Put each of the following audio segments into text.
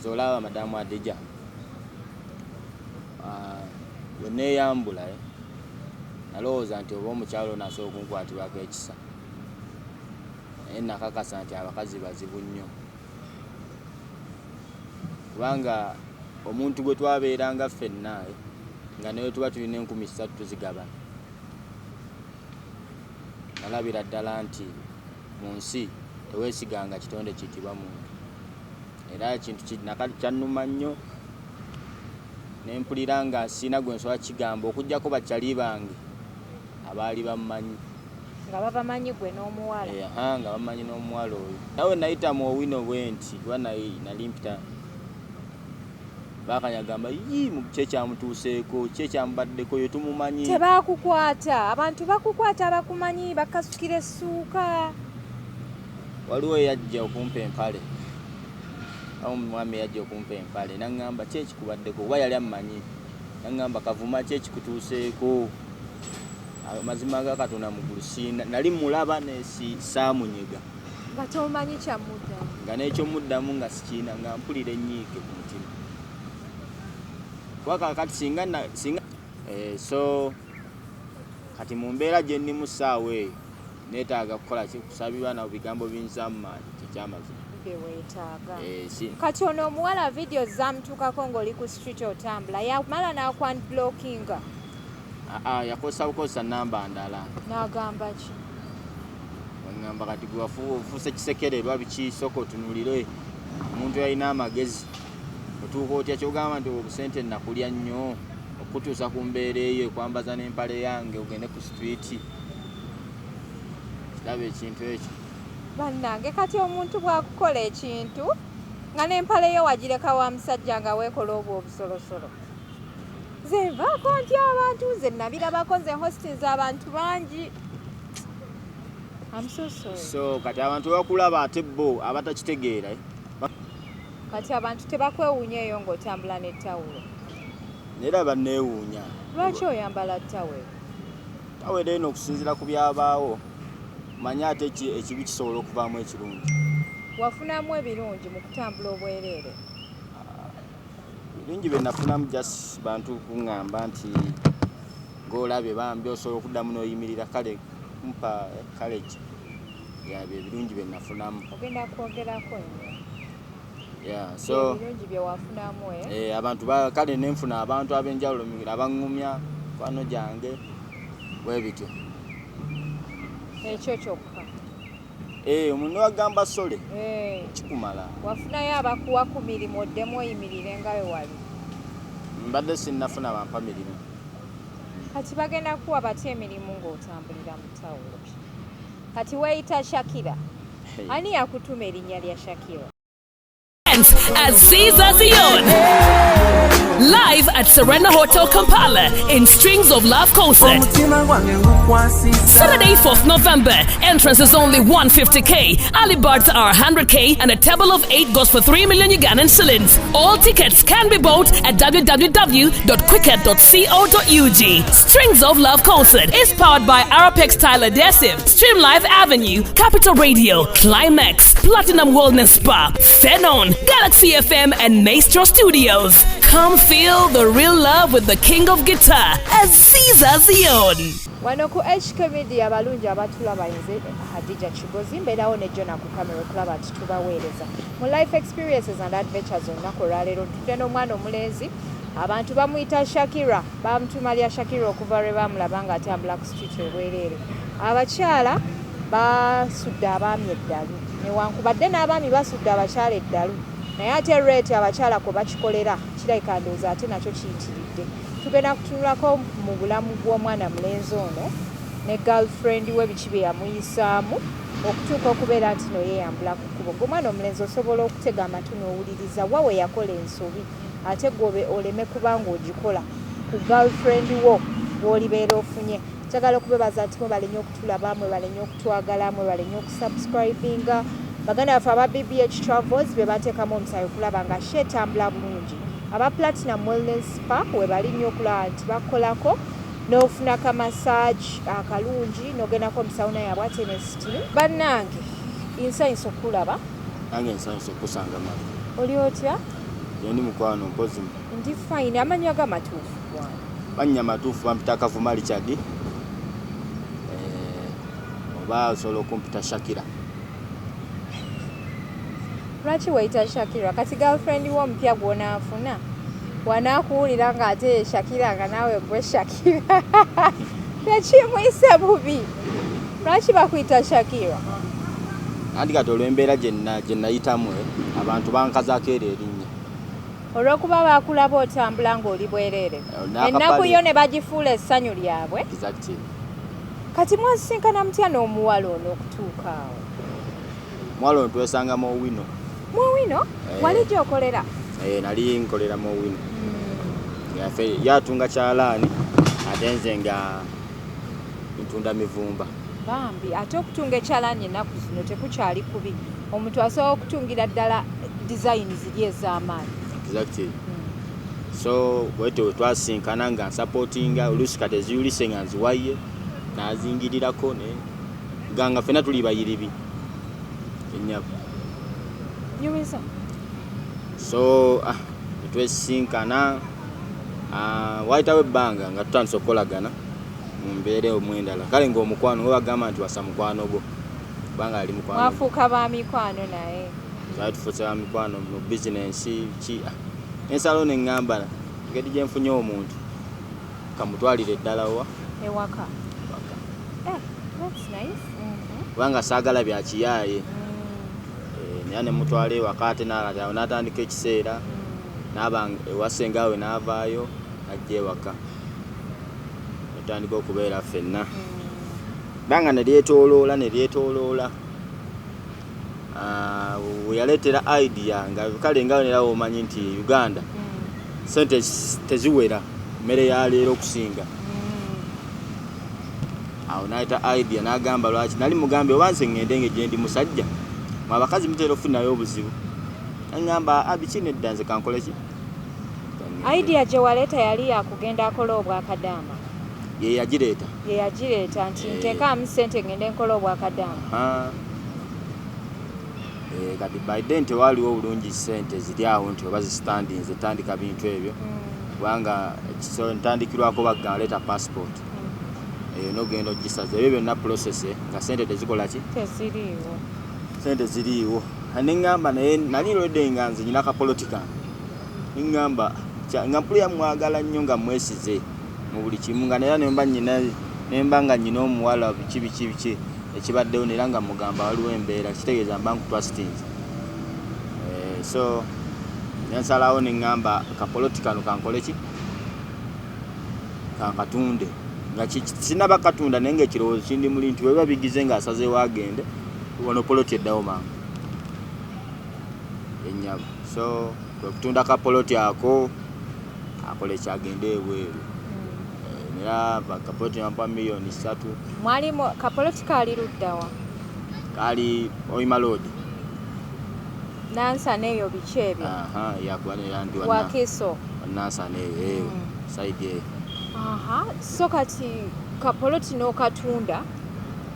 Zola madamu Adija yoneyambula nalowooza nti oba omukyalo naso okunkwatibwako ekisa naye nakakasa nti abakazi bazibu nnyo kubanga omuntu gwe twabeeranga ffenna nga naye tuba tulina 3,000 tuzigabana nalabira ddala nti mu nsi teweesiganga kitonde kiyitibwa muntu era ekintu kyannuma nnyo nempulira nga siina gwe nsobola kigamba okuggyako bakyali bange abaali bamumanyi nga babamanyi gwe n'omuwala nga bamanyi n'omuwala oyo nawe nayita mu owino bwe nti kuba nali mpita bakanyagamba mu kyekyamutuuseeko kyekyamubaddeko yo tumumanyi tebakukwata abantu bakukwata bakumanyi bakasukira essuuka waliwo yajja okumpa empale Omumwami yajja okumpa empale naŋŋamba kyekikubaddeko oba yali amumanyi naŋŋamba kavuma kyekikutuuseeko amazima ga Katonda mugulu nali mulaba saamunyega nga tomanyi kyamuddamu nga n'ekyomuddamu nga sikiina nga mpulira ennyiike ku mutima kuba kakati singa so kati mu mbeera gye nnimu ssaawa eyo neetaaga kukola kusabibwa na bigambo binzaamu maanyi kyekyamazima weetaaga kati ono omuwala video zamutuukako ng'oli ku street otambula yamala n'akwanblockinga yakozesa namba ndala n'agamba ki ngamba kati gwe wafuuse kisekererwa biki sooka otunuulire omuntu yalina amagezi otuuka otya kyogamba nti obusente nakulya nnyo okutuusa ku mbeera eyo ekwambaza n'empale yange ogende ku street kiraba ekintu ekyo bannange kati omuntu bwakukola ekintu nga n'empale yo wagireka wa musajja nga weekola obwo obusolosolo nze nvaako ntya abantu nze nabirabako nze hostins abantu bangi so kati abantu bakulaba ate bo abatakitegeera kati abantu tebakwewuunya eyo ng'otambula n'ettawulo neera banneewuunya lwaki oyambala ttawero tawero eno okusinziira ku byabaawo manye ate ekibi kisobola okuvaamu ekirungi wafunamu ebirungi mu kutambula obwereere birungi bye nafunamu just bantu kuŋŋamba nti ng'olabye bambi osobola okuddamu n'oyimirira kale kumpa college yabyo ebirungi bye nafunamu ogenda kwogerako so ebirungi bye wafunamu abantu kale nenfuna abantu ab'enjawulo abaŋŋumya kwano gyange bwe bityo ekyo kyokka omuntu wagamba sole kikumala wafunayo abakuwa ku mirimu oddemu oyimirire nga we wali mbadde sinnafuna bampa mirimu kati bagenda kuwa batya emirimu ng'otambulira mu ttawulo kati weeyita Shakira ani yakutuma erinnya lya Shakira at Caesar's Zion. Live at Serena Hotel Kampala in Strings of Love concert. Saturday 4th November. Entrance is only 150k. Early birds are 100k and a table of 8 goes for 3 million Ugandan shillings. All tickets can be bought at www.quicket.co.ug. Strings of Love concert is powered by Arapex Style Adhesive, Stream Live Avenue, Capital Radio, Climax, Platinum Wellness Spa, Phenon, Galaxy FM and Maestro Studios. Come feel the real love with the king of guitar as Caesar Zion. Wano ku HK Media abalungi abatulaba nze Hadija Kigozi mbeerawo ne Jona ku kamera okulaba nti tubaweereza mu life experiences and adventures olunaku olwaleero tutudde n'omwana omulenzi abantu bamuyita Shakira bamutuma lya Shakira okuva lwe bamulaba nga atambula ku street ebwereere abakyala basudde abaami eddalu newankubadde n'abaami basudde abakyala eddalu naye ate rate abakyala kwe bakikolera kirabika ndowooza ate nakyo kiyitiridde tugenda kutunulako mu bulamu bw'omwana mulenzi ono ne girlfriend we biki bye yamuyisaamu okutuuka okubeera nti no yeeyambula ku kkubo gw'omwana omulenzi osobola okutega amatu n'owuliriza wa we yakola ensobi ate gwe oleme kubanga ogikola ku girlfriend wo bw'olibeera ofunye njagala okubebaza nti mwebale nnyo okutulaba mwebale nnyo okutwagala mwebale nnyo okusubscribinga baganda baffe aba BBH Travels be bateekamu omusayi okulaba nga sheetambula bulungi aba Platinum Wellness Spa webali nnyo okulaba nti bakolako n'ofuna kamasaagi akalungi n'ogendako omusawuna yaabwe ate ne sitimu bannange nsanyusa okulaba nange nsanyusa okusanga mama oli otya Ndi mukwano mpozi. Ndi fine amannya gamatuufu bwana. Mannya matuufu bampita Kavuma Richard. Oba osobola okumpita Shakira. Lwaki wayita Shakira kati girlfriend wo omupya gw'onaafuna wanaakuwulira ng'ate Shakira nga naawe gwe Shakira tekimuyisa bubi lwaki bakuyita Shakira? Anti kati olw'embeera gye nayitamu abantu bankazaako eryo erinnya. Olw'okuba baakulaba otambula ng'oli bwereere ennaku yo ne bagifuula essanyu lyabwe. Exactly. Kati mwasisinkana mutya n'omuwala ono okutuuka awo? Muwala ono twesanga mu Owino. Mu Owino? Wali gy'okolera? Nali nkolera mu Owino. Yatunga kyalaani ate nze nga ntunda mivumba. Bambi ate okutunga ekyalaani ennaku zino tekukyali kubi. Omuntu asobola okutungira ddala design ziri ez'amaanyi. Exactly. So bwetyo twasinkana nga nsupportinga oluusi kati eziyulise nga nziwaye nazingirirako nga ffenna tuli bayiribi ennyabo. Yumiza. So twesinkana wayitawo ebbanga nga tutandise okukolagana mu mbeera omwendala kale ng'omukwano we bagamba nti wasa mukwano gwo kubanga ali mukwano. Mwafuuka ba mikwano naye. Tufuuse ba mikwano mu bizinensi ki ensalo neŋŋamba ngeri gye nfunye omuntu kamutwalire ddala wa ewaka. That's nice. Kubanga saagala bya kiyaaye naye ne mutwala ewaka ate n'atandika ekiseera n'aba ewasenga we n'avaayo ajja ewaka netandika okubeera ffenna banga ne lyetooloola we yaleetera idea nga kale nga nerawo omanyi nti Uganda sente teziwera mmere ya leero okusinga. Awo n'ayita idea n'agamba lwaki nali mugambe oba nze ŋŋende ng'egye ndi musajja mwe abakazi mutera okufunayo obuzibu. Aŋŋamba biki nedda nze kankole ki? Idea gye waleeta yali yakugenda akola obwakadaama. Ye yagireeta nti nteekaamu ssente ngende nkola obwakadaama. Kati by then tewaaliwo obulungi ssente ziri awo nti oba zisitandinze tandika bintu ebyo kubanga ntandikirwako bagga leeta passport n'ogenda ogisaza ebyo byonna process nga ssente tezikola ki? Teziriiwo. Ssente ziriiwo. Neŋŋamba naye nali lwedde nga nze nyina kapolotika neŋŋamba nga mpulira mwagala nnyo nga mwesize mu buli kimu nga naye nemba nga nyina omuwala biki ekibaddewo nera nga mugamba waliwo embeera kitegeeza mba nkutwasitinze. So nensalawo neŋŋamba kapolotikano kankole ki? Kankatunde nga sinaba katunda naye ng'ekirowoozo kindi muli nti weba bigize ng'asazeewo agende wano poloti eddawo mangu ennyabo. So kwe kutunda kapoloti ako akole kyagende ebweru era kapoloti yampa miliyoni 3. Mwalimu kapoloti kaali luddawa? Kaali Oyima Road. Nansana eyo biki ebyo? Yakuba nerandi Wakiso. Nansana eyo side eyo. So kati kapoloti n'okatunda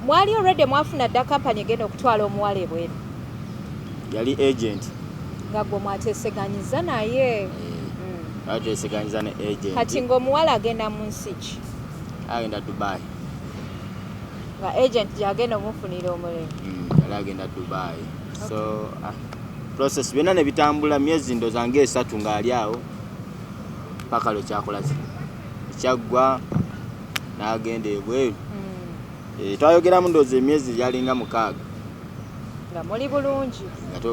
mwali already mwafuna dda kampani egenda okutwala omuwala ebweru? Yali agent. Nga gwe mwateeseganyiza naye? Bateeseganyiza ne agent. Kati ng'omuwala agenda mu nsi ki? Agenda Dubai. Nga agent gy'agenda omufunira omulimu? Yali agenda Dubai. So process byonna ne bitambula myezi ndooza nga 3 ng'ali awo paka lwe kyakola ki ekyaggwa n'agenda ebweru. Twayogeramu ndooza emyezi yalinga 6. Nga muli bulungi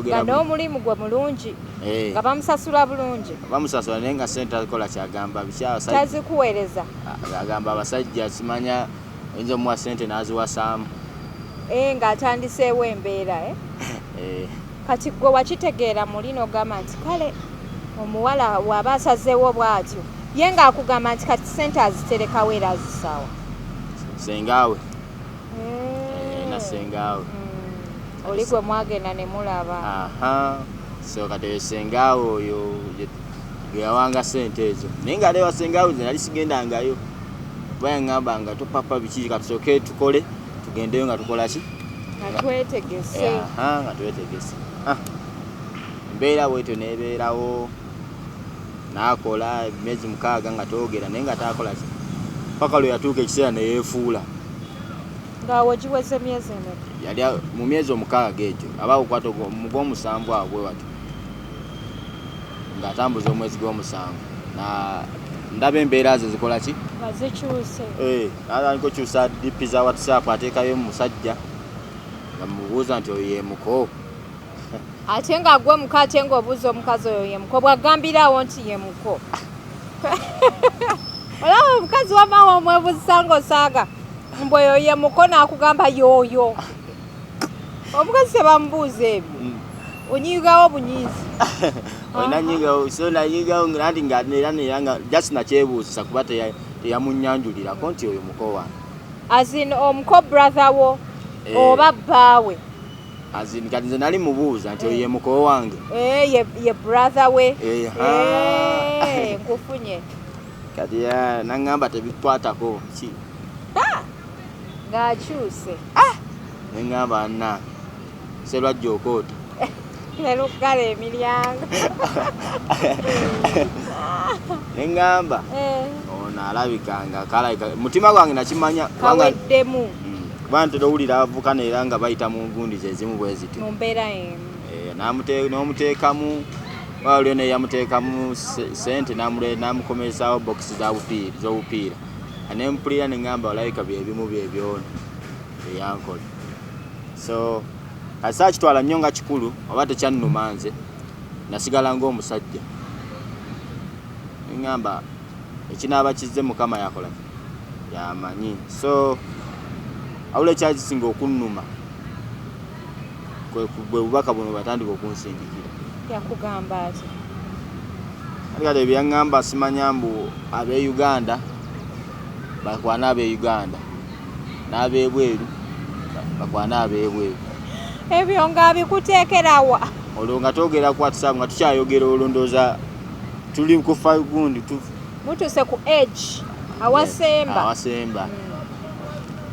nga n'omulimu gwe mulungi nga bamusasula bulungi? Bamusasula naye nga ssente akola kyagamba tazikuweereza. Agamba abasajja simanya oyinza omuwa ssente n'aziwasaamu ng'atandiseewo embeera. Kati gwe wakitegeera muli n'ogamba nti kale omuwala waba asazeewo bw'atyo ye ng'akugamba nti kati ssente aziterekawo era azisaawa? Sengaawe na sengaawe oli gwe mwagenda ne mulaba. So kati sengaawe oyo gwe yawanga ssente ezo naye nga alewa sengaawe ze nali sigendangayo kuba yaŋŋamba nga topapa biki katusooke tukole tugendeyo nga tukola ki? Nga twetegese. Nga twetegese. Embeera bwetyo neebeerawo n'akola emyezi 6 nga toogera naye nga taakola ki paka lwe yatuuka ekiseera ne yeefuula ng'awo giweze myezi emeka yali mu myezi 6 egyo aba okukwata ogw'omusanvu awo bwe watyo ng'atambuza omwezi gw'omusanvu na ndaba embeera ze zikola ki nga zikyuse aliko kyusa dipi za WhatsApp ateekayo omusajja nga mubuuza nti oyo ye muko ate nga gwe muko ate ng'obuuza omukazi oyo ye muko bw'agambirawo nti ye muko olaba omukazi wamawe omwebuzisa ng'osaaga mbwe oyo ye muko n'akugamba yooyo omukazi tebamubuuza ebyo onyigawo bunyiizi olinanyigawo so nanyigawo nti ngaera nga just nakyebuuzisa kuba teyamunyanjulirako nti oyo muko wange azin omuko brother wo oba bbaawe azin kati nze nali mubuuza nti oyo ye muko wange ye brother we nkufunye kati naŋŋamba tebikwatako ki ng'akyuse neŋŋamba anna serwajja okoota nerugala emiryango neŋŋamba ono alabikanga kalabika mutima gwange nakimanya kaweddemu kuba ntera owulira avukana era nga bayita mu ngundi zezimu bwe zityo mu mbeera emu n'omuteekamu waliyo naye yamuteekamu sente n'amukomesawo bokisi z'obupiira anempulira neŋŋamba olabika byebimu byebyono eyankola so kasa kitwala nnyo nga kikulu oba tekyannuma nze nasigala ng'omusajja neŋŋamba ekinaaba kizze mukama yakola yamanyi so awula ekyakisinga okunnuma bwe bubaka buno batandika okunsindikira yakugamba ati kati ebyaŋŋamba simanya mbu ab'Uganda bakwana ab'Uganda n'ab'ebweru bakwana ab'ebweru ebyo ng'abikuteekerawa olwo nga twogera ku WhatsApp nga tukyayogera olondooza tuli kufa gundi mutuse ku age awasemba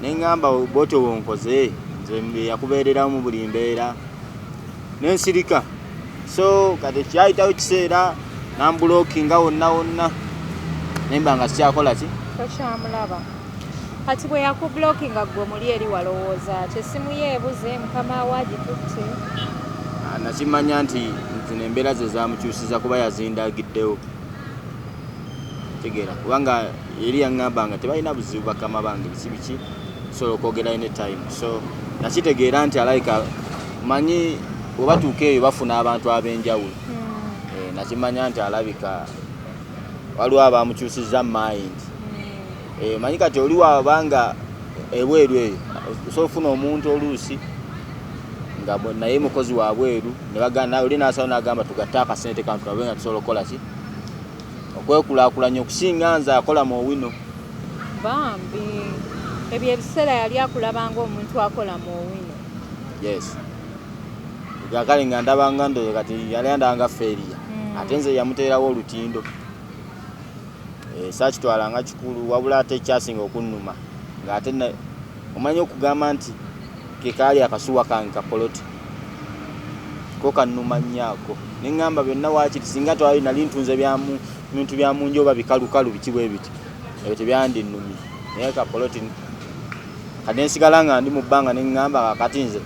neŋŋamba bwotyo bwonkoze nze yakubeereramu mu buli mbeera n'ensirika so kati kyayitawo ekiseera nambulokinga wonna nemba nga sikyakola ki tokyamulaba kati bwe yakubulokinga gwe muli eri walowooza ati essimu ye ebuze mukama waagitutte nakimanya nti zino embeera ze zamukyusiza kuba yazindagiddewo tegeera kubanga eri yaŋŋamba nga tebalina buzibu bakama bange bisi biki sobola okwogera anytime so nakitegeera nti alayika manyi webatuuka eyo bafuna abantu ab'enjawulo nakimanya nti alabika waliwo abamukyusiza mind manyi kati oli wabanga ebweru eyo osobola ofuna omuntu oluusi nga naye mukozi wa bweru oli nasawo n'agamba tugatte akasente kantu nabe nga tusobola okukola ki okwekulaakulanya okusinga nze akola mu owino bambi ebyo ebiseera yali akulabanga omuntu akola mu owino yes gakale nga ndabanga ndozo kati yali andanga feeriya ate nze yamuteerawo olutindo saakitwalanga kikulu wabula ate ekyasinga okunnuma ng'ate omanyi okugamba nti kekaali akasuwa kange kapoloti ko kannuma nnyako neŋŋamba byonna waakiri singa twali nali ntunze bintu bya munju oba bikalukalu biki bwe biti ebyo tebyandinnumi naye kapoloti kati nsigala nga ndi mu bbanga neŋŋamba kakati nze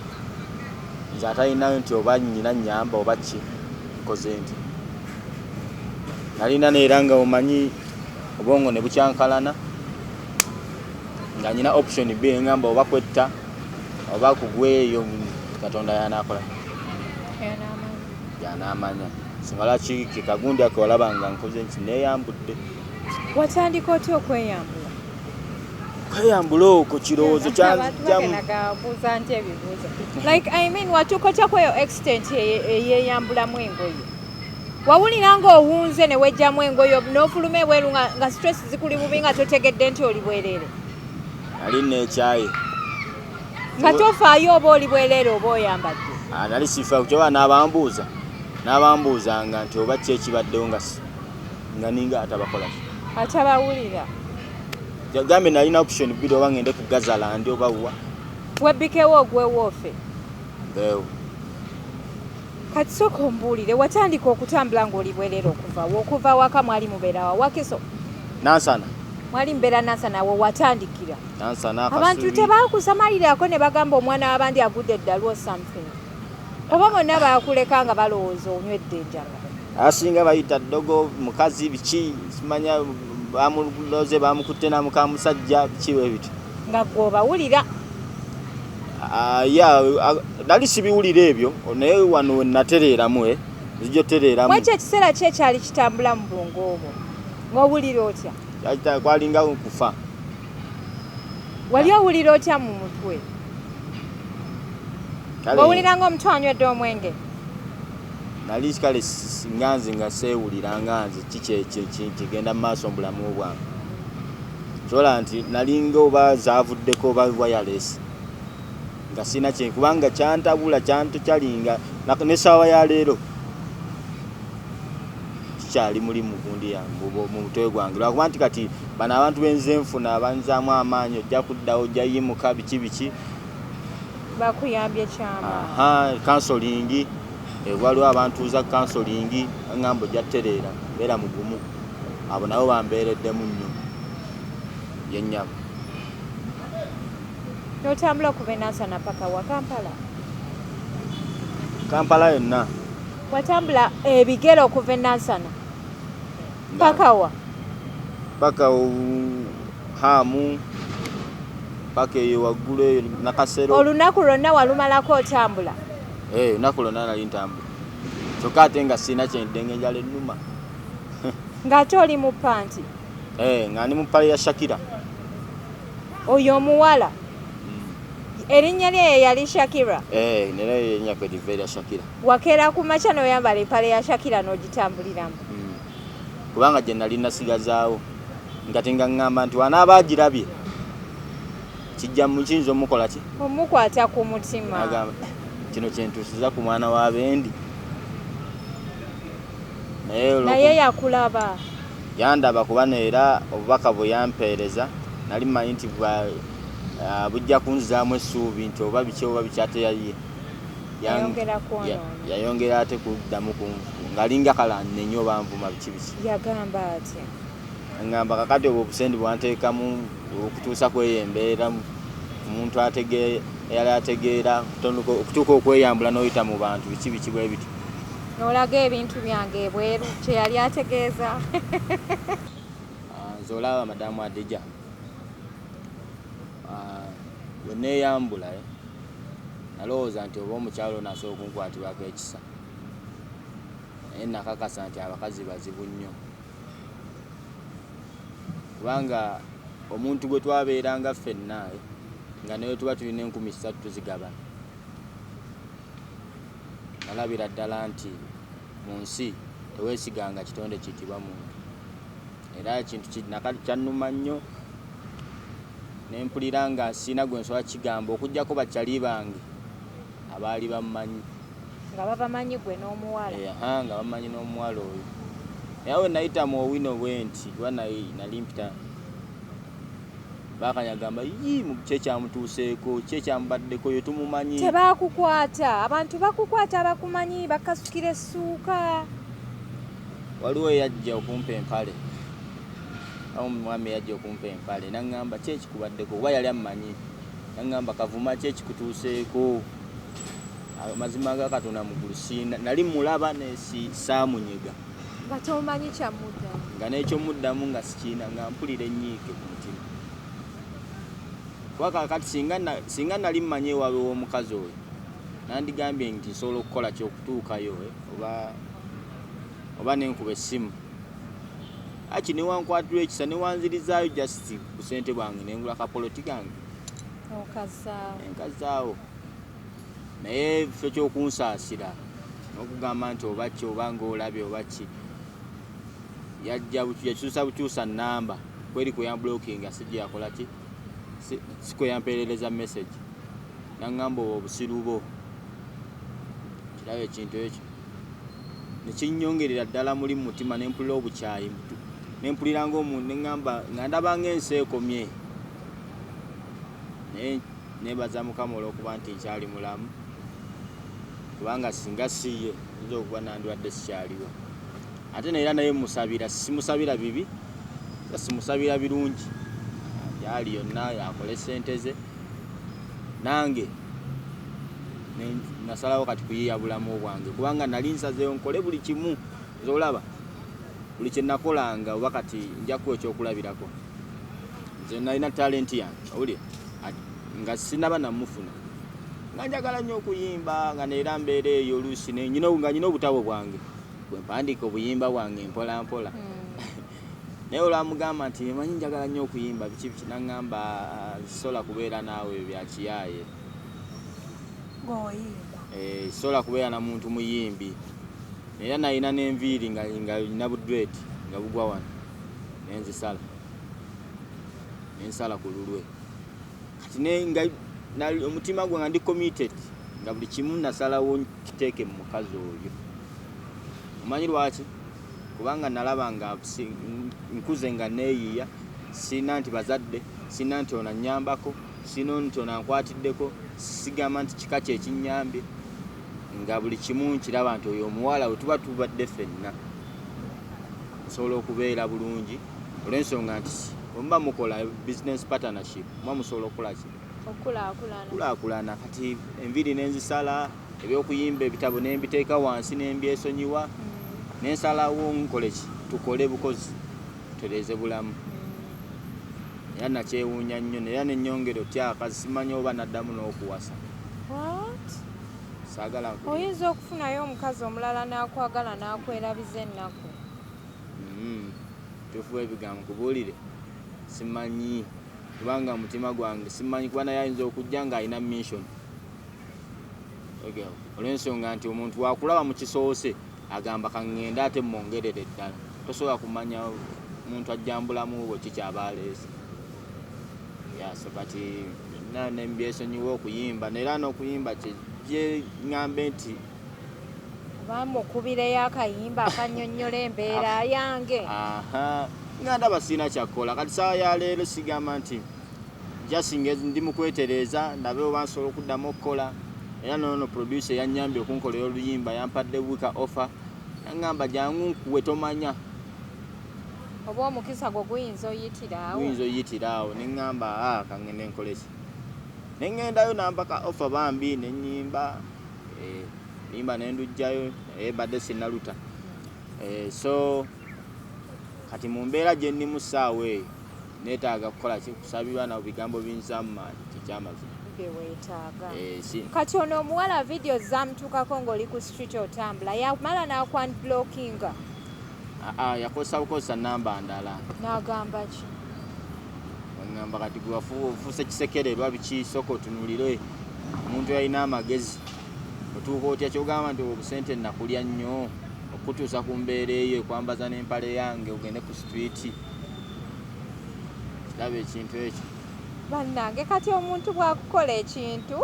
atalinayo nti oba nnyina nnyamba oba ki nkoze nti nalina neera nga omanyi obwongo ne bukyankalana nga nyina option B neŋŋamba oba kwetta oba kugweyo katonda yanaakola yanaamanya singa lwaki kekagundi ako walabanga nkoze nti neeyambudde watandika otya okweyambula kweyambula okwo kirowoozo kyabuuza nti ebibuuzo like I mean watuuka otya kweyo extent eyeeyambulamu engoye wawulira ng'owunze ne wejjamu engoye n'ofuluma ebweru nga stress zikuli bubi nga totegedde nti oli bwereere nali neekyaye nga tofaayo oba oli bwereere oba oyambadde nali sifa kyoba n'abambuuzanga nti oba ki ekibaddewo nga ninga atabakola atabawulira gambe nalina option bbiri oba ngende ku Gazalandi oba wa webbikewo ogwewoofe mbeewo Kati sooka ombuulire watandika okutambula ng'oli bwerere okuva waka mwali mubeera wa Wakiso Nansana mwali mubeera Nansana wo watandikira Nansana abantu tebaakusamalirako ne bagamba omwana w'abandi agudde eddalu something oba bonna baakuleka nga balowooza onywedde enjala asinga bayita ddogo mukazi biki simanya bamuloze bamukutte na mukamusajja biki we biti nga gw'obawulira nali sibiwulira ebyo naye wano natereeramu zijjo tereeramu mwekyo ekiseera ki ekyali kitambula mu bwongo obwo ng'owulira otya kwalinga kufa wali owulira otya mu mutwe ng'owulira ng'omutwe anywedde omwenge nali kale nganze nga seewulira nganze kigenda mu maaso mu bulamu bwange sola nti nalinga oba zaavuddeko oba wireless nga sina kye kubanga kyantabula kyantukyalinga n'essaawa ya leero kikyali muli mu gundi yange mu mutwe gwange lwakuba nti kati bano abantu benze nfuna abanzaamu amaanyi ojja kuddawo ojja yimuka biki bakuyambye kyama kansolingi waliwo abantu uza kansolingi ngamba ojja tereera beera mugumu abo nabo bambeereddemu nnyo yennyama n'otambula okuva Nansana paka wa Kampala yonna watambula ebigere okuva Nansana paka wa paka Hamu paka eyo waggulu eyo Nakasero olunaku lwonna walumalako otambula olunaku lwonna nali ntambula kyokka ate nga sirina kyendenge enjala ennuma ng'ate oli mu panti nga ndi mu ppale ya Shakira oyo omuwala erinnya lye yali Shakira nera erinnya kwe liva erya Shakira wakeera ku makya n'oyambala empale ya Shakira n'ogitambuliramu kubanga gye nali nasigazaawo nga tengaŋŋamba nti wanaaba agirabye kijja mu kiyinza omukola ki omukwata ku mutima agamba kino kyentuusiza ku mwana wa bendi naye yakulaba yandaba kuba neera obubaka bwe yampeereza nali mmanyi nti bujja kunzizaamu essuubi nti oba biki oba bikyate yaye yayongera ate kuddamu ng'alinga kalannenyo oba nvuma biki yagamba atya ngamba kakati obwo obusendi bwanteekamu okutuusa kweyembeera omuntu eyali ategeera okutuuka okweyambula n'oyita mu bantu biki bwe biti n'olaga ebintu byange ebweru kye yali ategeeza nze olaba madamu Adija bwe neeyambula nalowooza nti oba omukyalo nasobola okunkwatibwako ekisa naye nakakasa nti abakazi bazibu nnyo kubanga omuntu gwe twabeeranga ffenna nga naye tuba tulina 3,000 tuzigabana nalabira ddala nti mu nsi teweesiganga kitonde kiyitibwa muntu era ekintu kyannuma nnyo nempulira nga sina gwe nsobola kigamba okugjako bakyali bange abaali bamumanyi nga babamanyi gwe n'omuwala nga bamanyi n'omuwala oyo naye nayita mu owino bwe nti kuba nali mpita bakanyagamba kyekyamutuuseeko kyekyamubaddeko yo tumumanyi tebakukwata abantu bakukwata bakumanyi bakasukira essuuka waliwo yajja okumpa empale Omumwami yajja okumpa empale naŋŋamba kyekikubaddeko oba yali amumanyi naŋŋamba kavuma kyekikutuuseeko amazima ga Katonda mugulu nali mulaba saamunyega nga tomanyi kyamuddamu nga n'ekyomuddamu nga sikiina nga mpulira ennyiike ku mutima kuba kakati singa nali mmanyi ewaabwe w'omukazi oyo nandigambye nti nsobola okukola kyokutuukayo oba nenkuba essimu aki newankwatirwa ekisa newanzirizaayo just ku sente bwange nengula kapoloti gange enkazaawo naye ffe kyokunsaasira n'okugamba nti oba ki oba ng'olabye oba ki yakyusa bukyusa nnamba kweri kuyambulookinga sijja yakola ki sikwe yampeerereza message naŋŋamba obwo obusiru bwo kiraba ekintu ekyo nekinnyongerera ddala muli mu mutima nempulira obukyayi nempulira ng'omuntu neŋŋamba nga ndaba ng'ensi ekomye naye nebaza Mukama olw'okuba nti nkyali mulamu kubanga singa siye nzo okuba nandwadde sikyaliwo ate neera naye musabira simusabira bibi simusabira birungi yali yonna yakole sente ze nange nasalawo kati kuyiya bulamu bwange kubanga nali nsazeewo nkole buli kimu zolaba buli kye nakolanga oba kati nja kuwa ekyokulabirako nze nalina talenti yange owulira nga sinaba namufuna nga njagala nnyo okuyimba nga neera mbeera eyo oluusi nga nyina obutabo bwange bwe mpandiika obuyimba bwange mpola mpola naye olwamugamba nti manyi njagala nnyo okuyimba biki naŋŋamba sola kubeera naawe bya kiyaaye sola kubeera na muntu muyimbi era nalina n'enviiri nga nina budredi nga bugwa wano nenzisala nensala ku lulwe kati omutima gwe nga ndi committed nga buli kimu nasalawo kiteeke mu mukazi oyo omanyi lwaki kubanga nalaba nga nkuze nga neeyiya sina nti bazadde sina nti ono annyambako sina nti ono ankwatiddeko sigamba nti kika kye kinnyambye nga buli kimu nkiraba nti oyo omuwala we tuba tubadde ffenna nsobola okubeera bulungi olw'ensonga nti omuba mukola business partnership muba musobola okukola ki okulaakulana kati enviiri nenzisala ebyokuyimba ebitabo nembiteeka wansi nembyesonyiwa nensalawo nkole ki tukole bukozi tutereeze bulamu era nakyewuunya nnyo era nenyongero tyaka simanyi oba naddamu n'okuwasa saagala oyinza okufunayo omukazi omulala n'akwagala n'akwerabiza ennaku tufuba ebigambo kubuulire simanyi kubanga omutima gwange simanyi kuba naye ayinza okujja ng'alina mission olw'ensonga nti omuntu wakulaba mu kisoose agamba kaŋŋenda ate mwongerere ddala tosobola kumanya omuntu ajjambulamu bwe kikyaba aleese so kati nembyesonyiwa okuyimba neera n'okuyimba kye ŋŋambe nti bamukubireyo akayimba akannyonnyola embeera yange nga ndaba sirina kyakkola kati saawa ya leero sigamba nti jasinga ndi mu kwetereeza ndabe oba nsobola okuddamu okukola era noono producer yannyambye okunkolera oluyimba yampadde wika offer yaŋŋamba jangu nkuwe tomanya oba omukisa gwo guyinza oyitiraawo neŋŋamba kaŋŋende nkole ki neŋŋendayo nampaka offer bambi nenyimba nimba nendujjayo badde sinnaluta so kati mu mbeera gye ndimu ssaawa eyo neetaaga kukola kusabibwa na bigambo binzaamu maanyi kikyamazima weetaaga kati ono omuwala video zamutuukako ng'oli ku street otambula yamala n'akwanblockinga yakozesa bukozesa namba ndala n'agamba ki ngamba kati gwe ofuuse kisekere lwa biki sooka otunuulire omuntu yalina amagezi otuuka otya kyogamba nti obusente nakulya nnyo okutuusa ku mbeera eyo ekwambaza n'empale yange ogende ku street kiraba ekintu ekyo bannange kati omuntu bwakukola ekintu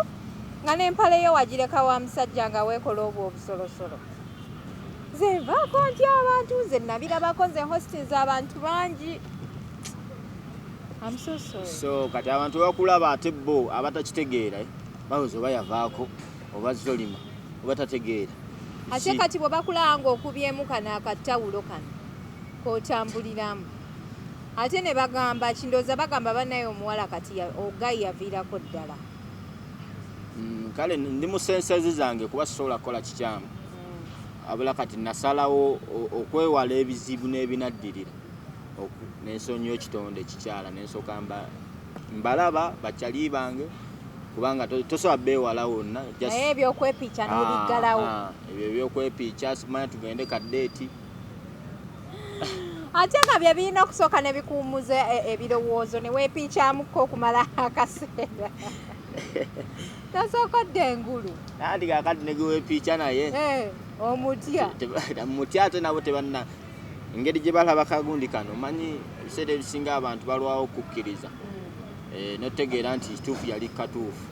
nga n'empale yo wagireka wa musajja nga weekola obwo obusolosolo nze nvaako ntya abantu nze nabirabako nze hostins abantu bangi so kati abantu bakulaba ate bo abatakitegeera bawoza oba yavaako oba zolima oba tategeera ate kati bwe bakulaba ng'okubyemu kano akattawulo kano k'otambuliramu ate ne bagamba kindooza bagamba bannaye omuwala kati ogayi yaviirako ddala kale ndi mu sensezi zange kuba sisobola kukola kikyamu abula kati nasalawo okwewala ebizibu n'ebinaddirira nensonyiwa ekitonde kikyala nensooka mbalaba bakyali bange kubanga tosobola beewala wonna naye ebyokwepiica n'ebiggalawo ebyo ebyokwepiica simanya tugende kaddeeti ate nga bye birina okusooka ne bikuumuza ebirowoozo ne weepiicamukko okumala akaseera tasookodde engulu andi kakati negeweepiica naye omutya ate nabo tebanna engeri gye balaba kagundi kano manyi ebiseera ebisinga abantu balwawo okukkiriza notegeera nti kituufu yali katuufu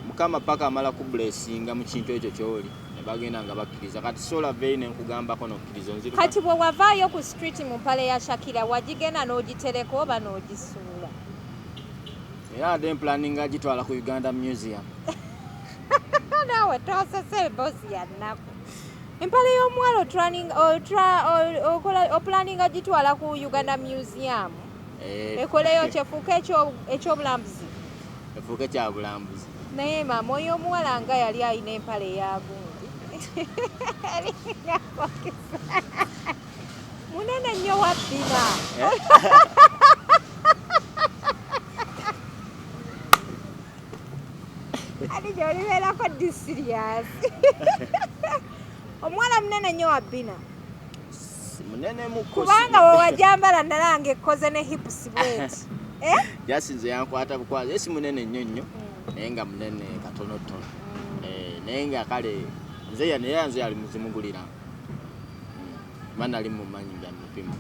mukama paka amala kubulesinga mu kintu ekyo kyoli nebagenda nga bakkiriza kati sola veri nenkugambako nokkiriza nziru kati bwe wavaayo ku street mu mpale ya Shakira wagigenda n'ogitereka oba n'ogisuula era ade planning agitwala ku Uganda Museum nawe tosese bosi ya nnaku. Empale y'omuwala opulaninga gitwala ku Uganda Museum. Ekoleyo kyefuuka ekyobulambuzi. Efuuka ekyabulambuzi. Naye maama oyo omuwala nga yali alina empale eya gundi. Munene nnyo wa bbina. Ati gy'olibeerako di serious. Omuwala munene nnyo wa bbina. Munene mukosi. Kubanga we wajambala nalanga ekkoze ne hips bweti. Jasinze yankwata bukwazi. Esi munene nnyo nnyo. Naye nga munene katonotono. Naye nga kale nze yali muzimugulira. Mana ali mumanyi nga mupima.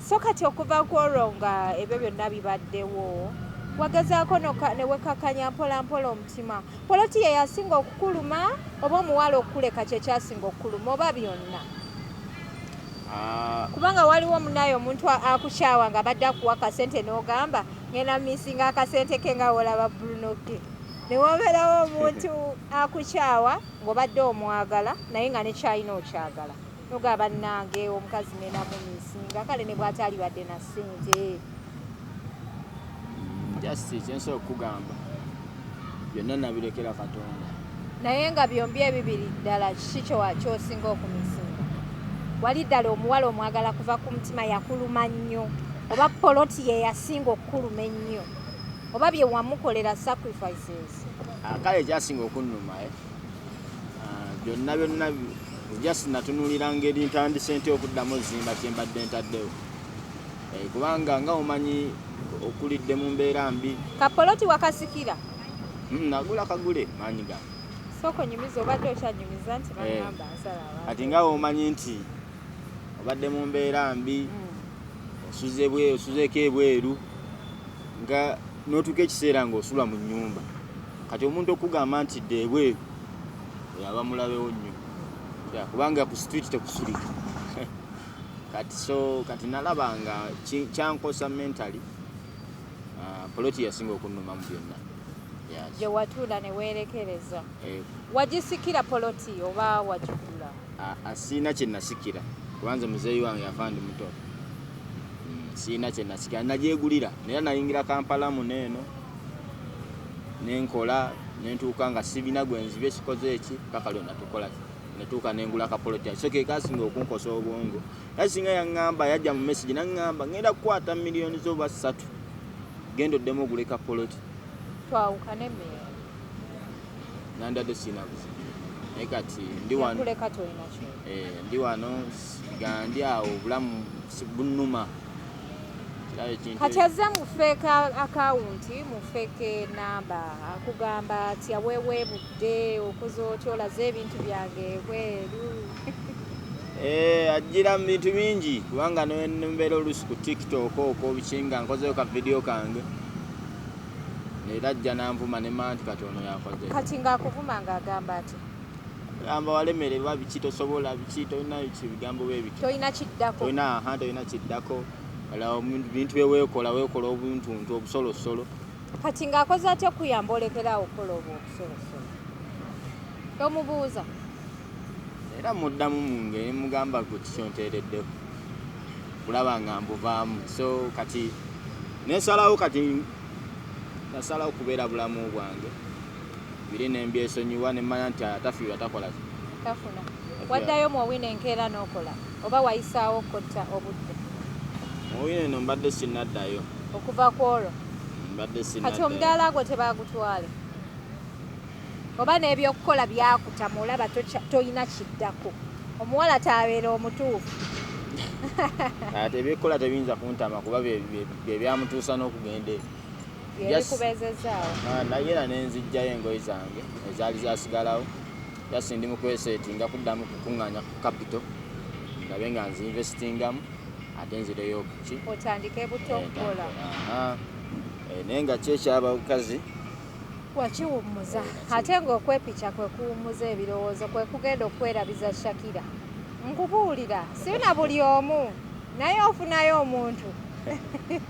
So kati okuva ku olwo nga ebyo byonna bibaddewo wagezaako ne wekakanya mpola mpola omutima. Poloti ye yasinga okukuluma oba omuwala okuleka kye kyasinga okukuluma oba byonna? Kubanga waliwo munayo omuntu akukyawa nga badde akuwa akasente n'ogamba ngenda misinga akasente ke nga wolaba Bruno ke. Ne wabeerawo omuntu akukyawa ng'obadde omwagala naye nga nekyalina okyagala. Noga bannange omukazi nena mumisinga kale ne bw'atali badde na ssente. Just kyensobola okugamba byonna nabirekera Katonda. Naye nga byombi ebibiri ddala kiki kyosinga okumisinga? Wali ddala omuwala omwagala kuva ku mutima yakuluma nnyo oba poloti ye yasinga okukuluma ennyo oba bye wamukolera sacrifices? Kale kyasinga okunnuma byonna just natunulira ngeri ntandise nti okuddamu zimba kyembadde ntaddewo. Kubanga nga omanyi okulidde mu mbeera mbi. Kapoloti wakasikira? Nagula kagule maanyi gange. Soko nyumiza obadde okyanyumiza nti bagamba nsala abantu. Kati nga omanyi nti obadde mu mbeera mbi osuzeeko ebweru nga n'otuuka ekiseera ng'osula mu nnyumba. Kati omuntu okugamba nti dde ebweru yaba mulabewo nnyo. Kubanga ku street tekusulika. Kati nalaba nga kyankosa mentally. Poloti yasinga okunnuma mu byonna. Gye watuula ne weerekereza. Wagisikira poloti oba wagigula? Siina kye nasikira. Kubanza muzeeyi wange yafa ndi muto. Siina kye nasikira. Nagyegulira. Naye nayingira Kampala muneeno. Nenkola nentuuka nga sibina gwe nzibye ekikoze eki kakali natukola. Netuuka nengula kapoloti. So ke kasinga okunkosa obwongo. Yasinga yaŋŋamba yajja mu message naŋŋamba ngenda kukwata miliyoni zoba 3. Genda oddemu ogule kapoloti. Twawukane mmere. Nandadde siina buzibu. Naye kati ndi wano. Yakuleka tolina kyo. Ndi wano gandi awo obulamu bunnuma. Kati azza mu fake account, mu fake number, akugamba ati aweebudde okoze otyo olaze ebintu byange ebweru. Ajjira mu bintu bingi kubanga nembeera oluusi ku TikTok okwo bikinga nkozeyo ka video kange. Era ajja nanvuma ne manti kati ono yakoze. Kati ng'akuvuma ng'agamba ati? Gamba walemererwa biki tosobola biki tolina bigambo bwe biki. Tolina kiddako. Tolina kiddako. Bintu weekola obuntu obusolosolo. Kati ng'akoze atya okuyamba olekerawo okukola obusolosolo? Tomubuuza? Era muddamu mu ngeri mugamba ku kikyonteereddeho. Kulaba nga mbuvaamu. So kati nesalawo nasalawo kubeera bulamu bwange. Biri nembyesonyiwa nemanya nti atafiirwa takola. Tafuna. Waddayo muwine enkeera n'okola oba wayisaawo kotta obudde? Muwine no mbadde sinnaddayo. Okuva ku olwo? Mbadde sinnaddayo. Kati omudaala gwo tebaagutwale? Oba n'ebyokukola byakutamu olaba toyina kiddako? Omuwala taabeera omutuufu. Ate ebyokukola tebiyinza kuntama kuba bye byamutuusa n'okugenda. Yebikubeezezaawo? Naye era nenzijjayo engoye zange ezaali zasigalawo. Jasi ndi mu kweseetinga kuddamu kukuŋŋaanya ku capital. Ndabe nga nzinvestingamu ate nzireyo okuki. Otandike buto okukola. Naye nga kyekyabakazi. Wakiwummuza. Ate ng'okwepica kwe kuwummuza ebirowoozo kwe kugenda okwerabiza Shakira. Nkubuulira, sirina buli omu. Naye ofunayo omuntu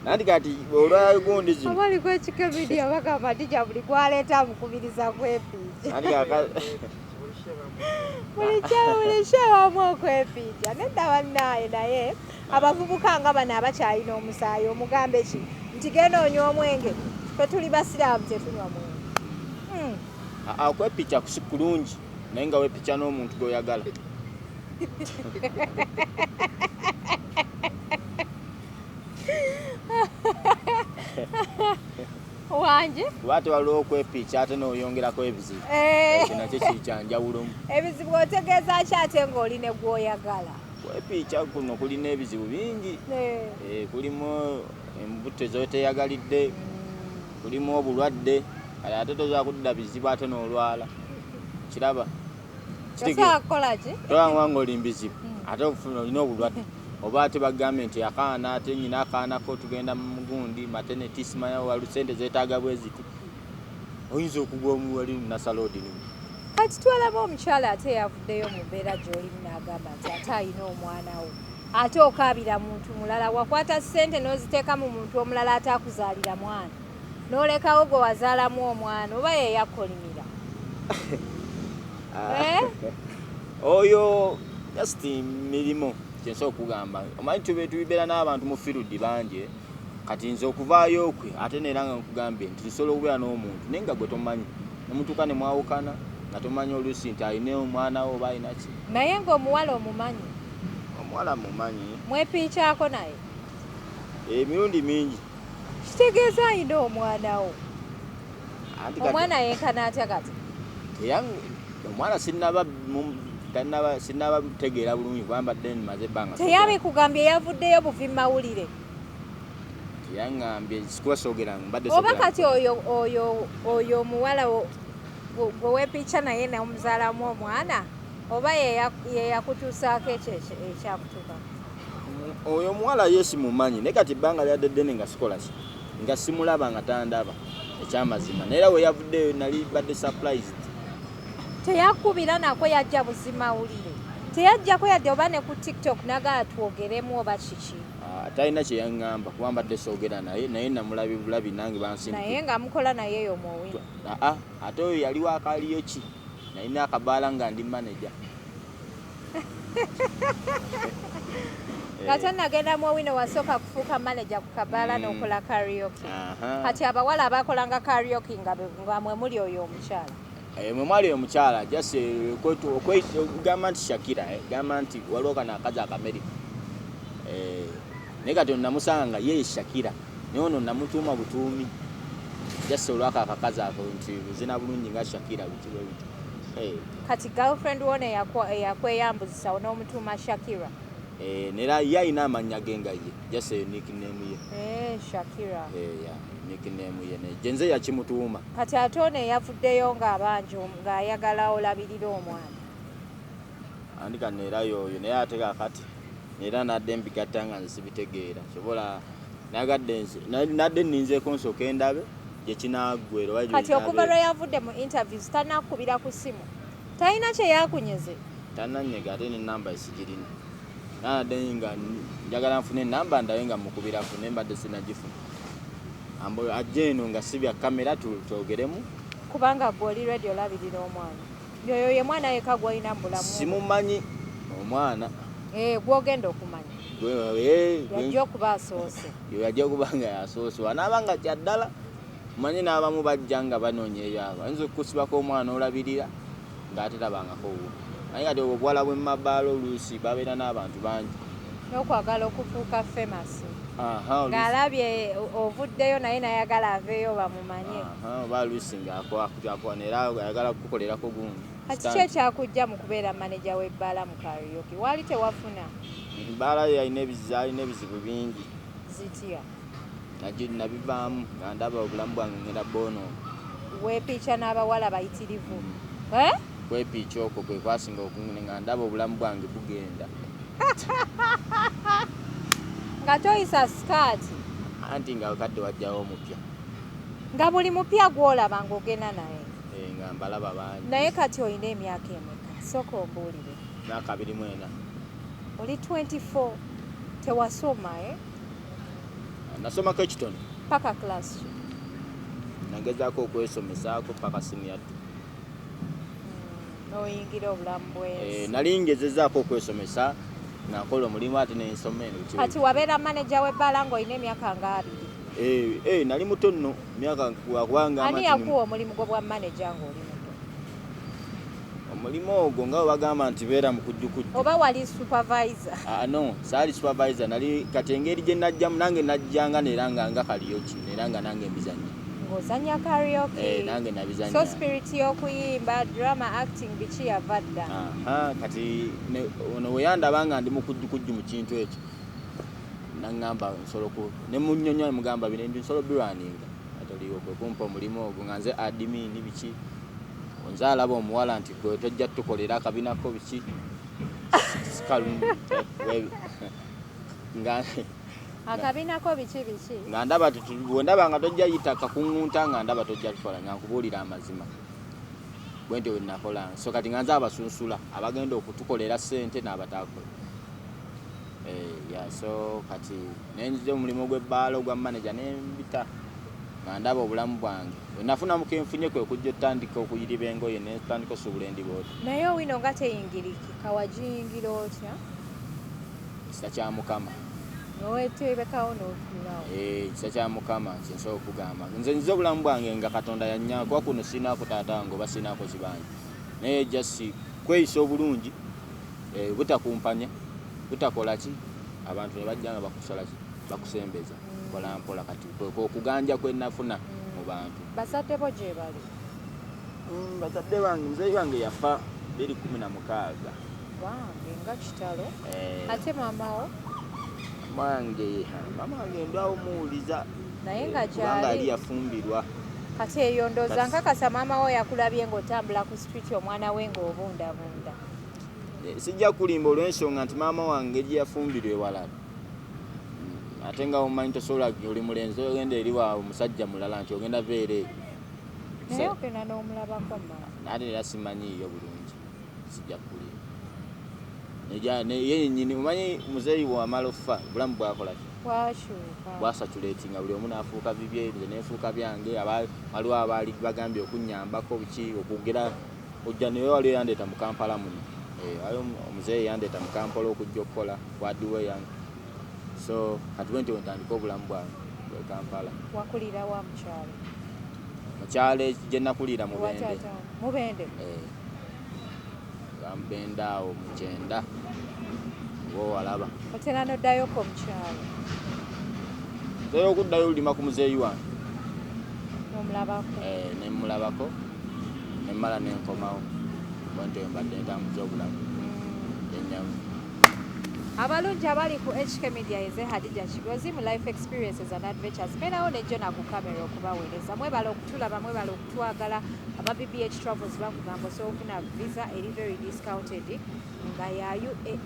Nandi kati olwa gundi zino. Abali kwa Kyeeyo media bagamba Dija buli kwaleeta amukubiriza kwepiija. Nandi kaka. Buli kyawamu okwepiija. Nedda bannaye naye abavubuka nga bano abakyalina omusaayi omugambe ki nti genda onywa omwenge fe tuli basiraamu tetunywa mwenge. Okwepiija kulungi naye nga weepiija n'omuntu gw'oyagala. Wanje Lwati waliwo okwepiija ate n'oyongerako ebizibu. Ekyo nakyo kikyanjawulomu. ebizibu otegeeza ki ate ng'oli ne gw'oyagala? Okwepiija kuno kulina ebizibu bingi. Kulimu embuto z'oteyagalidde, kulimu obulwadde, kale ate toza kudda bizibu ate n'olwala. Kiraba? Osobola kukola ki? Tolaba ng'oli mbizibu ate olina obulwadde. Oba ate bagambe nti akaana ate nnyina akaanako tugenda mu gundi maternity simanya wali ssente zeetaaga bwe ziti. Oyinza okugwa omuwali nasaloodi nimu. Kati twalaba omukyala ate yavuddeyo mu mbeera gy'olimu n'agamba nti ate alina omwana we. Ate okaabira muntu mulala wakwata ssente n'oziteeka mu muntu omulala ate akuzaalira mwana. N'olekawo gwe wazaalamu omwana oba ye yakolimira. Oyo just mirimo kyensobola okugamba. Omanyi tubeera n'abantu mu field bangi kati nze okuvaayo okwe ate neera nga nkugambye nti nsobola okubeera n'omuntu naye nga gwe tomanyi nemutuuka ne mwawukana nga tomanyi oluusi nti alina omwana we oba alina ki. Naye ng'omuwala omumanyi? Omuwala mumanyi. Mwepiikyako naye? Emirundi mingi. Kitegeeza alina omwana wo. Omwana yenkana atya kati? Omwana sinnaba tegeera bulungi kubambadde nmaze ebbanga. Teyabikugambye yavuddeyo buvi mawulire? Yaŋŋambye sikuba soogera mbadde oba kati oyo omuwala gwe weepiica naye namuzaalamu omwana oba ye yakutuusaako ekyo ekyakutuuka? Oyo omuwala ye simumanyi naye kati ebbanga lyadde ddene nga sikola ki nga simulaba nga tandaba ekyamazima naye era we yavuddeyo nali badde surprised. Teyakubira nako yajja buzimawulire? Teyajjako yadde oba ne ku TikTok nagaa twogeremu oba kiki? Talina kye yaŋŋamba kuba mbadde soogera naye namulabi bulabi nange bansimbi. Naye nga mukola naye eyo muwino? Ate oyo yaliwo akaaliyo ki nalina akabaala nga ndi manager. Nga tonnagenda muwino wasooka kufuuka manager ku kabaala n'okola karaoke. Kati abawala abakolanga karaoke nga mwe muli oyo omukyala? Mwe mwali omukyala just gamba nti Shakira gamba nti waliwo kano akazi akamerika. Naye kati namusanga ye Shakira naye ono namutuuma butuumi just olwako akakazi ako nti buzina bulungi nga Shakira bitiwe biti. Kati girlfriend wone yakweyambuzisa n'omutuuma Shakira? Nera ye alina amannya ge nga ye just nickname ye. Shakira. Nickname ye genze yakimutuuma. Kati ate ono yavuddeyo ng'abanja ng'ayagala olabirira omwana. Andika neera yoyo naye ate kakati neera nadde mbigatta nga nze sibitegeera sobola nadde nninzeeko nsooka endabe gye kinaggwera. Kati okuva lwe yavudde mu interviews tannakubira ku ssimu? Talina kye yakunyeze? Tannanyega ate n'ennamba esigirina. Nadde nga njagala nfune ennamba ndabe nga mukubirako naye mbadde sinagifuna. Ajja eno nga sibya kamera twogeremu. Kubanga gwe oli ready olabirira omwana. Oyo ye mwana yekka gw'olina mu bulamu? Simumanyi omwana. Gw'ogenda okumanya? Yajja okuba asoose? Yajja okuba nga yasoose. Anaaba nga kyaddala manyi n'abamu bajja nga banoonya eyo abo. Ayinza okukusibako omwana olabirira ng'ate tabangako wuwo. Naye kati obuwala bw'emmabaala oluusi babeera n'abantu bangi. N'okwagala okufuuka famous? Ng'alabye ovuddeyo naye nayagala aveeyo bamumanye. Oba luusi ng'akwa neera ayagala kukukolerako gundi. Kati ki ekyakujja mu kubeera manager w'ebbaala mu karaoke? Waali tewafuna? Ebbaala alina ebizibu bingi. Zitya? Nabivaamu nga ndaba obulamu bwange ngenda bwonooka. Weepiica n'abawala bayitirivu? Kwepiica okwo kwe kwasinga okungene nga ndaba obulamu bwange bugenda. Nga toyisa sikaati? Anti nga wakadde wajjawo omupya. Nga buli mupya gw'olaba ng'ogenda naye? Nga mbalaba bangi. Naye kati olina emyaka emeka? Sooka ombuulire. Myaka 24. Oli 24 tewasoma? nasoma kekitono paka class nagezaako okwesomesaako paka senior noyingira obulamu bwensi nali ngezezaako okwesomesa nakola omulimu ate nensoma eno kati wabeera manager w'ebbaala ng'olina emyaka nga 2 nali muto nno myaka kubanga ani yakuwa omulimu gwo bwa manager ng'oli muto omulimu ogwo nga bagamba nti beera mu kujjukujju oba wali supervisor no saali supervisor nali kati engeri gye najjamu nange najjanga neranga nga kaliyoki neranga nange mbizanya ng'ozanya karaoke nange nabizanya so spirit y'okuyimba drama acting biki yava dda kati ono weyandabanga ndi mu kujjukujju mu kintu ekyo naŋŋamba nsoloku ne munnyonnyo mugamba bino ndi nsolo birwaninga atoliwo kwe kumpa omulimu ogwo nga nze adimini biki nze alaba omuwala nti gwe tojja tukolera akabinako biki akabinako biki nga ndaba bwendaba nga tojja yita kakuŋŋunta nga ndaba tojja tukola nga nkubuulira amazima bwe nti wenakola so kati nga nze abasunsula abagenda okutukolera ssente n'abatakola so kati nenzira omulimu gw'ebbaala ogwa manager nembita nga ndaba obulamu bwange wenafunamu kenfunye kwe kujja otandika okuyiriba engoye netandika osuubula endiboota naye owino nga teyingirikika wagiyingira otya kisa kya mukama noweteebekawo n'otuulawo kisa kya mukama kyensobola okugamba nze obulamu bwange nga katonda yannyankuba kuno sinaako taata wange oba sinaako kibanja naye jasi kweyisa obulungi butakumpanya butakola ki abantu ne bajja nga bakusola ki bakusembeza mpola mpola kati okuganja kwe nafuna mu bantu bazadde bo gye bali bazadde bange muzeeyi wange yafa 2016 wange nga kitalo ate mamawo mama wange ndwawo muwuliza naye nga gyali yafumbirwa kati eyo ndooza nkakasa mamawo yakulabye ng'otambula ku street omwana we ng'obundabunda sijja kulimba olw'ensonga nti maama wange gye yafumbirwa ewalala ate nga omanyi tosobola oli mulenzi ogenda eri waawe omusajja mulala nti ogenda veere naye ogenda n'omulabako ate era simanyiiyo bulungi sijja kulimba ye nnyini omanyi muzeeyi wamala okufa obulamu bwakolaki bwasatulatinga buli omu naafuuka bibye nze neefuuka byange waliwo abaali bagambye okunnyambako biki okugera ojja naye waliwo yandeeta mu Kampala muno waliwo omuzeeyi yandeeta mu Kampala okujja okukola kwadiwe yange so kati bwe nti wentandika obulamu bwange bwe Kampala wakulira wa mukyalo mukyalo gye nakulira Mubende Gambenda awo mukyenda wo walaba otera noddayoko mukyalo nzeeyo okuddayo olulima ku muzeeyi wange nemulabako nemmala nenkomawo bwe nti mbadde ntambuza obulamu enyamu abalungi abali ku HK Media eze Hadija Kigozi mu life experiences and adventures beerawo nejjo na ku kamera okubaweereza mwebala okutulaba mwebala okutwagala aba BBH Travels bakugamba osobola okufuna visa eri very discounted nga ya UAE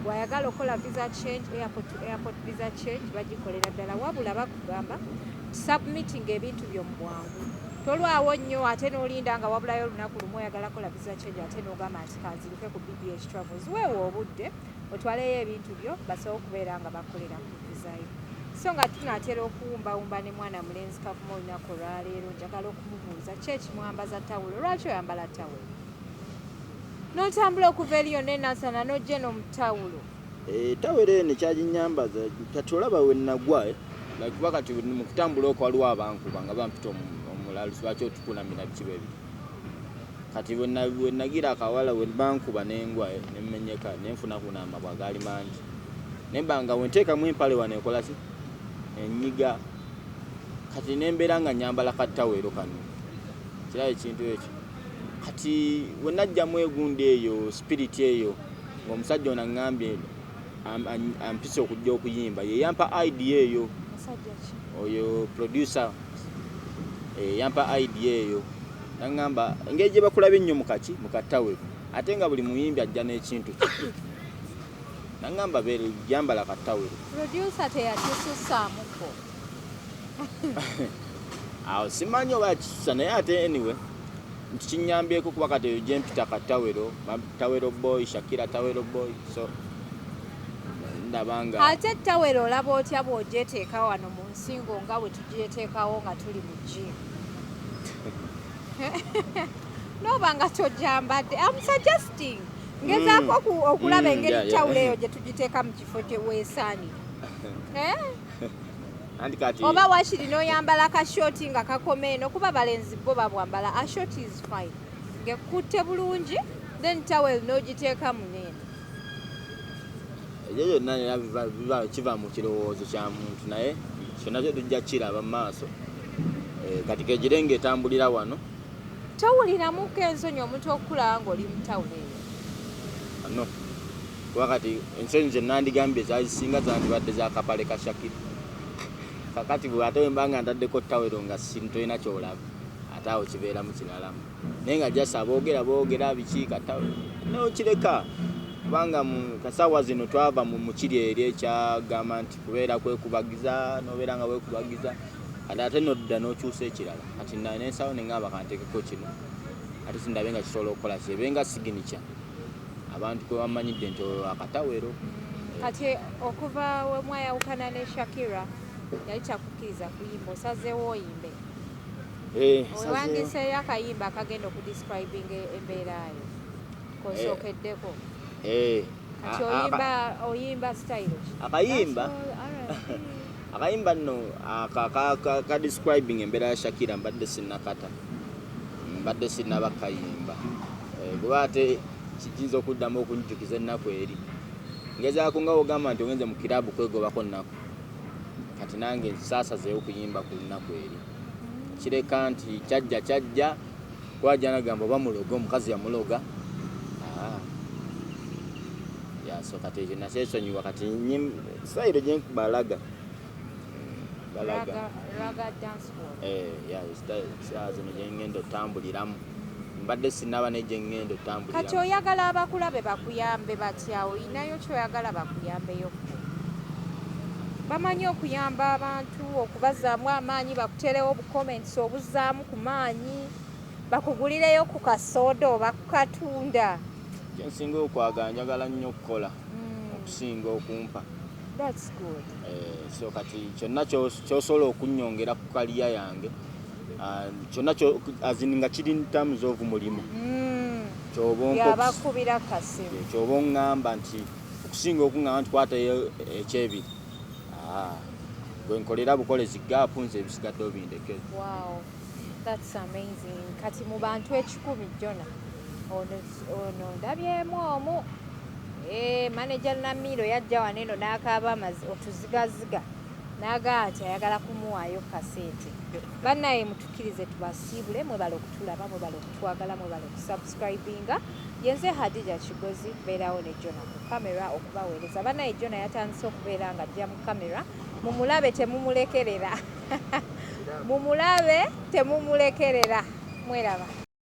wayagala okola visa change airport to airport visa change bagikolera ddala wabula bakugamba submitting ebintu by'omu bwangu tolwawo nnyo ate n'olinda nga wabulayo olunaku lumu oyagala kola visa change ate n'ogamba nti kanziruke ku BBH Travels weewa obudde otwaleyo ebintu byo basobola okubeera nga bakolera ku visa yo so nga tunaatera okuwumbawumba ne mwana mulenzi kavuma olunaku olwaleero njagala okumubuuza ki ekimwambaza tawulo lwaki oyambala tawulo n'otambula okuva eriyo nenasana n'ojja n'omutawulo tawulo eno kyaginyambaza kati olaba we nagwa kuba kati mu kutambula okwo waliwo abankuba nga bampita omulala lwaki otukunamira biki bwe biri kati we nagira akawala we bankuba nengwa nemmenyeka nenfuna kunama bwagaali mangi nembanga wenteekamu empale wano ekola ki enyiga kati nembeera nga nyambala katawero kano kiraba ekintu ekyo kati we najjamu egundi eyo spirit eyo ng'omusajja ono aŋŋambye ampisa okujja okuyimba yeyampa idea eyo oyo producer yampa idea eyo nangamba engeri gye bakulabye ennyo mu katawero ate nga buli muyimbi ajja n'ekintu nangamba yambala katawero producer teyakisussaamuko awo simanyi oba yakisusa naye ate anyway nti kinyambyeko kuba kati eyo gye mpita katawero boy Shakira tawero boy so ndabanga ate tawero olaba otya bw'ogyeteeka wano mu nsingo nga bwe tugyeteekawo nga tuli mu gym noba nga tojambadde I'm suggesting ngezaako okulaba engeri tawulo eyo gye tugiteeka mu kifo kye weesaanira oba wakiri n'oyambala akashoti nga kakoma eno kuba balenzi bo babwambala ashoti is fine ngekutte bulungi then tawel n'ogiteeka muneeno ebyo byonna kiva mu kirowoozo kya muntu naye kyonna kyo tujja kiraba mu maaso kati kegire ng'etambulira wano towuliramuko ensonyi omuntu okukulaba ng'oli mu tawulo eyo no kuba kati ensonyi ze nandigambye zazisinga zandibadde za kapale ka Shakira kakati bw'ate wemba nga ntaddeko tawero nga sintolina kyolaba ate awo kibeeramu kinalamu naye nga jasa boogera biki katawero neokireka kubanga mu kasaawa zino twava mu kiri eri ekyagamba nti kubeera kwekubagiza nobeera nga wekubagiza ate nodda n'okyusa ekirala kati nensawo neŋŋamba kantekeko kino ate sindabe nga kisobola okukola kyebe nga siginica abantu kwe bamanyidde nti akatawero kati okuva we mwayawukana ne Shakira yali kyakukkiriza kuyimba osazeewo oyimbe owandiseeyo akayimba akagenda okudescribing embeera yo kosookeddeko kati oyimba style akayimba nno ka describing embeera ya Shakira mbadde sinnabakayimba kuba ate kiyinza okuddamu okunjukiza ennaku eri ngezaako nga ogamba nti ogenze mu kirabu kwegobako nnaku kati nange nsaasazeewo okuyimba ku nnaku eri kireka nti kyajja kwajja nagamba oba muloga omukazi yamuloga so kati ekyo nakyesonyiwa kati sayiro gyenkuba laga zino gyengenda otambuliramu mbadde sinaba negyeŋŋenda otambuliramu kati oyagala abakulabe bakuyambe batya oyinayo kyoyagala bakuyambeyo bamanyi okuyamba abantu okubazaamu amaanyi bakuterewo obucomments obuzaamu ku maanyi bakugulireyo ku kasoda oba ku katunda kyensinga okwagala njagala nnyo okukola okusinga okumpa that's good so kati kyonna kyosobola okunnyongera ku kaliya yange kyonna azini nga kiri terms of mulimu yabakubira kasimu kyoba oŋŋamba nti okusinga okuŋŋamba nti kwatayo ekyebiri gwe nkolera bukolezi gaapu nze ebisigadde obindekere wow that's amazing kati mu bantu 10,000 jona ono ndabyemu omu manager Namiro yajja waneno n'akaaba otuzigaziga n'agaa nti ayagala kumuwaayo kasente bannaye mutukkirize tubasiibule mwebala okutulaba mwebala okutwagala mwebala okusubscribinga yenze Hadija Kigozi beerawo ne Jona ku kamera okubaweereza bannaye Jona yatandise okubeera nga ajja mu kamera mumulabe temumulekerera mumulabe temumulekerera mweraba